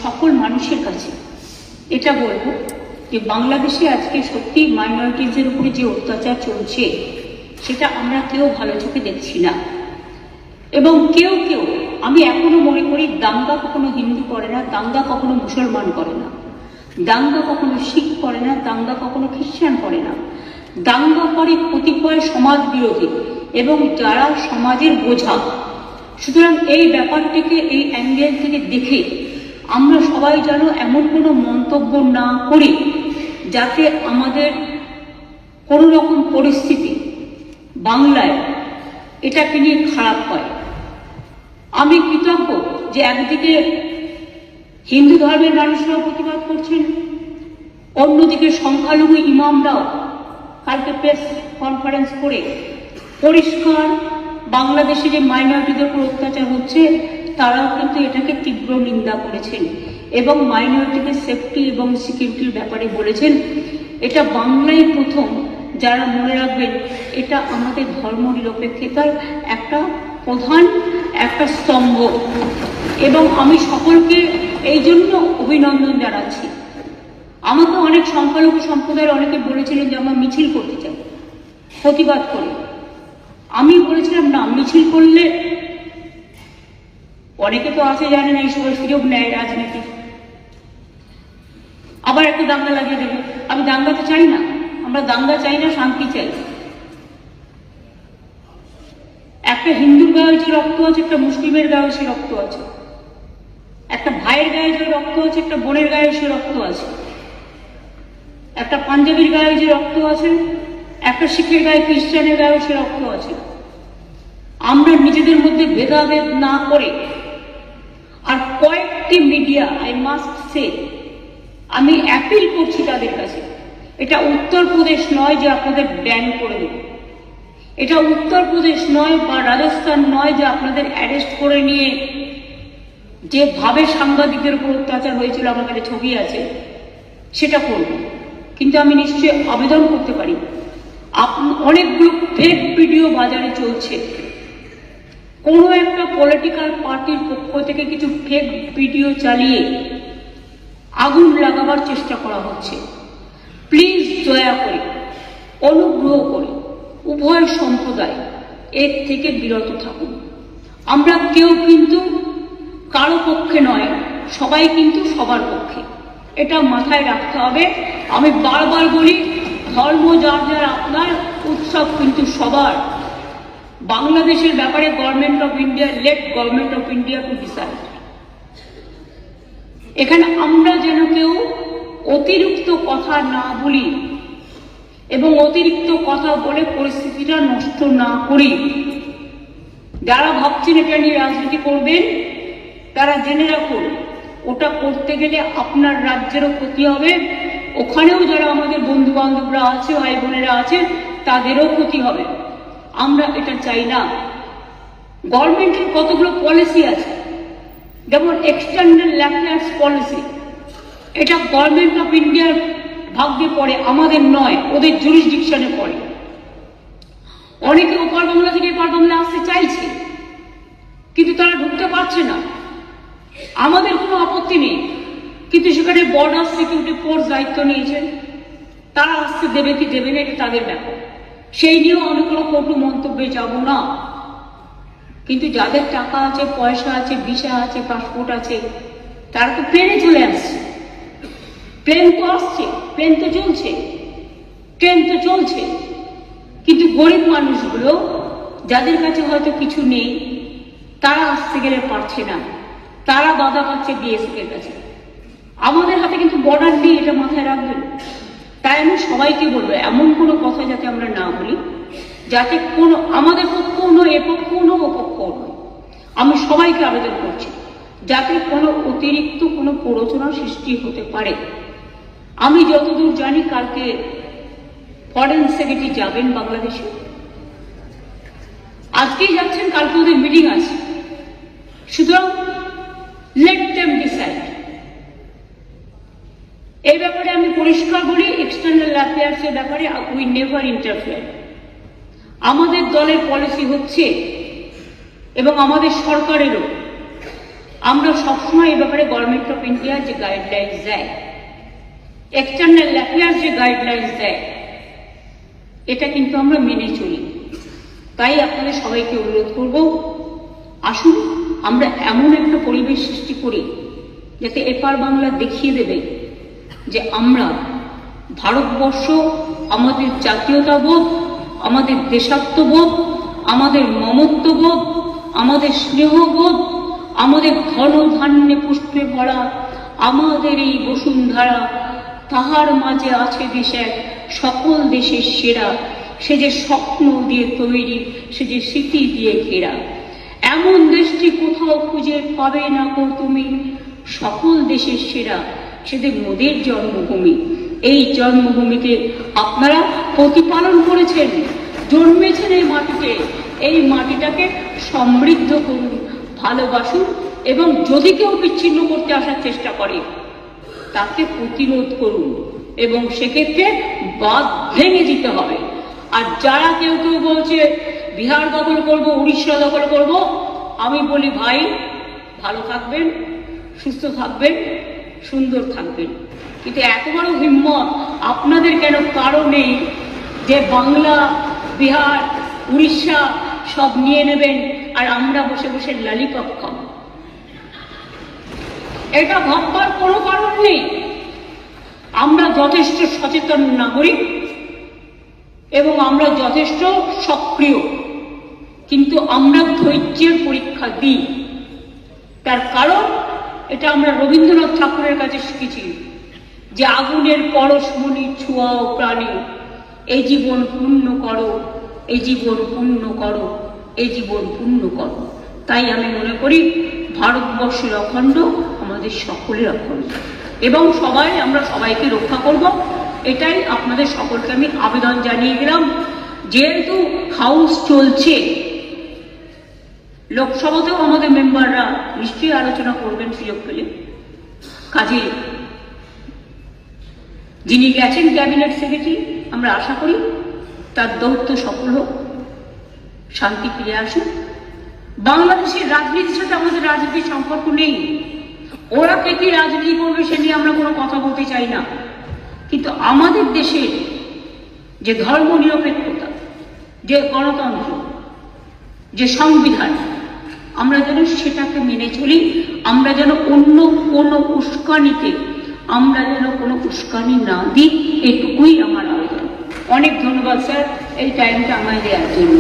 সকল মানুষের কাছে এটা বলবো যে বাংলাদেশে আজকে সত্যি মাইনরিটিজের উপরে যে অত্যাচার চলছে সেটা আমরা কেউ ভালো চোখে দেখছি না। এবং কেউ আমি এখনো মনে করি দাঙ্গা কখনো হিন্দু করে না, দাঙ্গা কখনো মুসলমান করে না, দাঙ্গা কখনো শিখ করে না, দাঙ্গা কখনো খ্রিস্টান করে না। দাঙ্গা করে কতিপয় সমাজ বিরোধী এবং যারা সমাজের বোঝা। সুতরাং এই ব্যাপারটিকে এই অ্যাঙ্গেল থেকে দেখে আমরা সবাই যেন এমন কোনো মন্তব্য না করি যাতে আমাদের কোনো রকম পরিস্থিতি বাংলায় এটাকে নিয়ে খারাপ হয়। আমি কৃতজ্ঞ যে একদিকে হিন্দু ধর্মের মানুষরাও প্রতিবাদ করছেন, অন্যদিকে সংখ্যালঘু ইমামরাও কালকে প্রেস কনফারেন্স করে পরিষ্কার বাংলাদেশে যে মাইনরিটিদের উপর অত্যাচার হচ্ছে তারাও কিন্তু এটাকে তীব্র নিন্দা করেছেন এবং মাইনরিটিদের সেফটি এবং সিকিউরিটির ব্যাপারে বলেছেন। এটা বাংলায় প্রথম, যারা মনে রাখবেন এটা আমাদের ধর্মনিরপেক্ষতার একটা প্রধান একটা স্তম্ভ এবং আমি সকলকে এই জন্য অভিনন্দন জানাচ্ছি। আমাকে অনেক সংখ্যালঘু সম্প্রদায়ের অনেকে বলেছিলেন যে আমরা মিছিল করতে চাই, প্রতিবাদ করি। আমি বলেছিলাম না, মিছিল করলে অনেকে তো আছে জানে না, এই সময় সুযোগ নেয় রাজনীতি, আবার একটা দাঙ্গা লাগিয়ে দেবে। আমি দাঙ্গা তো চাই না, আমরা দাঙ্গা চাই না, শান্তি চাই। একটা হিন্দুর গায়ে যে রক্ত আছে, একটা মুসলিমের গায়ে সে রক্ত আছে, একটা ভাইয়ের গায়ে যে রক্ত আছে, একটা বোনের গায়ে সে রক্ত আছে, একটা পাঞ্জাবির গায়ে যে রক্ত আছে, একটা শিখের গায়ে খ্রিস্টানের গায়ে সে রক্ত আছে। আমরা নিজেদের মধ্যে ভেদাভেদ না করে, আর কয়েকটি মিডিয়া, আই মাস্ট সে, আমি অ্যাপিল করছি তাদের কাছে, এটা উত্তরপ্রদেশ নয় যে আপনাদের ব্যান করে দেবে, এটা উত্তরপ্রদেশ নয় বা রাজস্থান নয় যে আপনাদের অ্যারেস্ট করে নিয়ে যেভাবে সাংবাদিকদের উপর অত্যাচার হয়েছিল, আমার কাছে ছবি আছে, সেটা করব। কিন্তু আমি নিশ্চয়ই আবেদন করতে পারি, অনেকগুলো ফেক ভিডিও বাজারে চলছে, কোনো একটা পলিটিক্যাল পার্টির পক্ষ থেকে কিছু ফেক ভিডিও চালিয়ে আগুন লাগাবার চেষ্টা করা হচ্ছে। প্লিজ দয়া করে, অনুগ্রহ করে উভয় সম্প্রদায় এর থেকে বিরত থাকুন। আমরা কেউ কিন্তু কারো পক্ষে নয়, সবাই কিন্তু সবার পক্ষে, এটা মাথায় রাখতে হবে। আমি বারবার বলি, ধর্ম যার যার আপনার, উৎসব কিন্তু সবার। বাংলাদেশের ব্যাপারে government of India, late government of India to decide. এখানে আমরা যেন কেউ অতিরিক্ত কথা না বলি এবং অতিরিক্ত কথা বলে পরিস্থিতিটা নষ্ট না করি। যারা ভাবছেন এটা নিয়ে রাজনীতি করবেন তারা জেনে রাখুন, ওটা করতে গেলে আপনার রাজ্যেরও ক্ষতি হবে, ওখানেও যারা আমাদের বন্ধু বান্ধবরা আছে, ভাই বোনেরা আছে, তাদেরও ক্ষতি হবে। আমরা এটা চাই না। গভর্নমেন্টের কতগুলো পলিসি আছে, যেমন এক্সটার্নাল অ্যাফেয়ার্স পলিসি, এটা গভর্নমেন্ট অফ ইন্ডিয়ার ভাগ্যে পড়ে, আমাদের নয়, ওদের জুরিসডিকশনে পড়ে। অনেকে ওপার বাংলা থেকে এপার বাংলা আসতে চাইছে, কিন্তু তারা ঢুকতে পারছে না। আমাদের কোনো আপত্তি নেই, কিন্তু সেখানে বর্ডার সিকিউরিটি ফোর্স দায়িত্ব নিয়েছেন, তারা আসতে দেবে কি দেবে না এটা তাদের ব্যাপার, সেই নিয়েও আমি কোনো কটু মন্তব্যে যাব না। কিন্তু যাদের টাকা আছে, পয়সা আছে, ভিসা আছে, পাসপোর্ট আছে, তারা তো প্লেনে চলে আসছে। প্লেন তো আসছে, প্লেন তো চলছে, ট্রেন তো চলছে, কিন্তু গরিব মানুষগুলো যাদের কাছে হয়তো কিছু নেই, তারা আসতে গেলে পারছে না, তারা বাধা পাচ্ছে বিএসএফ এর কাছে। আমাদের হাতে কিন্তু বর্ডার নেই, এটা মাথায় রাখবেন। তাই আমি সবাইকে বলবো, এমন কোনো কথা যাতে আমরা না বলি, যাতে কোনো আমাদের পক্ষও নয়, এ পক্ষও নয়, ও পক্ষও নয়। আমি সবাইকে আবেদন করছি যাতে কোনো অতিরিক্ত কোনো প্ররোচনা সৃষ্টি হতে পারে। আমি যতদূর জানি কালকে ফরেন সেক্রেটারি যাবেন বাংলাদেশে, আজকেই যাচ্ছেন, কালকে ওদের মিটিং আছে। সুতরাং লেট দেম ডিসাইড। এই ব্যাপারে আমি পরিষ্কার বলি, এক্সটার্নাল অ্যাফেয়ার্স এর ব্যাপারে উই নেভার ইন্টারফেয়ার। আমাদের দলের পলিসি হচ্ছে, এবং আমাদের সরকারেরও, আমরা সবসময় এ ব্যাপারে গভর্নমেন্ট অফ ইন্ডিয়া যে গাইডলাইন্স দেয়, এক্সটার্নাল অ্যাফেয়ার্স যে গাইডলাইন্স দেয়, এটা কিন্তু আমরা মেনে চলি। তাই আপনাদের সবাইকে অনুরোধ করব, আসুন আমরা এমন একটা পরিবেশ সৃষ্টি করি যাতে এপার বাংলা দেখিয়ে দেবে যে আমরা ভারতবর্ষ, আমাদের জাতীয়তাবোধ, আমাদের দেশাত্মবোধ, আমাদের মমত্ববোধ, আমাদের স্নেহবোধ, আমাদের ধন ধান্যে পুষ্পে ভরা আমাদের এই বসুন্ধরা, তাহার মাঝে আছে দেশ এক সকল দেশের সেরা, সে যে স্বপ্ন দিয়ে তৈরি, সে যে স্মৃতি দিয়ে ঘেরা। এমন দেশটি কোথাও খুঁজে পাবে না কো তুমি, সকল দেশের সেরা, সেদের মোদের জন্মভূমি। এই জন্মভূমিতে আপনারা প্রতিপালন করেছেন, জন্মেছেন এই মাটিতে। এই মাটিটাকে সমৃদ্ধ করুন, ভালোবাসুন, এবং যদি কেউ বিচ্ছিন্ন করতে আসার চেষ্টা করে তাকে প্রতিরোধ করুন, এবং সেক্ষেত্রে বাঁধ ভেঙে দিতে হবে। আর যারা কেউ কেউ বলছে বিহার দখল করব, উড়িষ্যা দখল করব, আমি বলি ভাই ভালো থাকবেন, সুস্থ থাকবেন, সুন্দর থাকবেন, কিন্তু এত বড় হিম্মত আপনাদের কেন? কারণে যে বাংলা, বিহার, উড়িষ্যা সব নিয়ে নেবেন আর আমরা বসে বসে লালিপপ খাব, এটা ভাববার কোনো কারণ নেই। আমরা যথেষ্ট সচেতন নাগরিক এবং আমরা যথেষ্ট সক্রিয়, কিন্তু আমরা ধৈর্যের পরীক্ষা দিই। তার কারণ এটা আমরা রবীন্দ্রনাথ ঠাকুরের কাছে শিখেছি যে আগুনের পরশমণি ছোঁয়াও প্রাণী, এই জীবন পূর্ণ করো, এই জীবন পূর্ণ করো, এই জীবন পূর্ণ করো। তাই আমি মনে করি ভারতবর্ষের অখণ্ড আমাদের সকলের অখণ্ড, এবং আমরা সবাইকে রক্ষা করব। এটাই আপনাদের সকলকে আমি আবেদন জানিয়ে গেলাম। যেহেতু হাউস চলছে, লোকসভাতেও আমাদের মেম্বাররা নিশ্চয়ই আলোচনা করবেন সুযোগ পেলে। কাজে যিনি গেছেন ক্যাবিনেট সেক্রেটারি, আমরা আশা করি তার দৌত্য সফল হোক, শান্তি ফিরে আসুক। বাংলাদেশের রাজনীতির সাথে আমাদের রাজনীতির সম্পর্ক নেই, ওরা কে কি রাজনীতি করবে সে নিয়ে আমরা কোনো কথা বলতে চাই না, কিন্তু আমাদের দেশের যে ধর্ম নিরপেক্ষতা, যে গণতন্ত্র, যে সংবিধান, আমরা যেন সেটাকে মেনে চলি। আমরা যেন অন্য কোনো উস্কানিতে কোনো উস্কানি না দিই, এটুকুই আমার আবেদন। অনেক ধন্যবাদ স্যার এই টাইমটা আমায় দেওয়ার জন্য।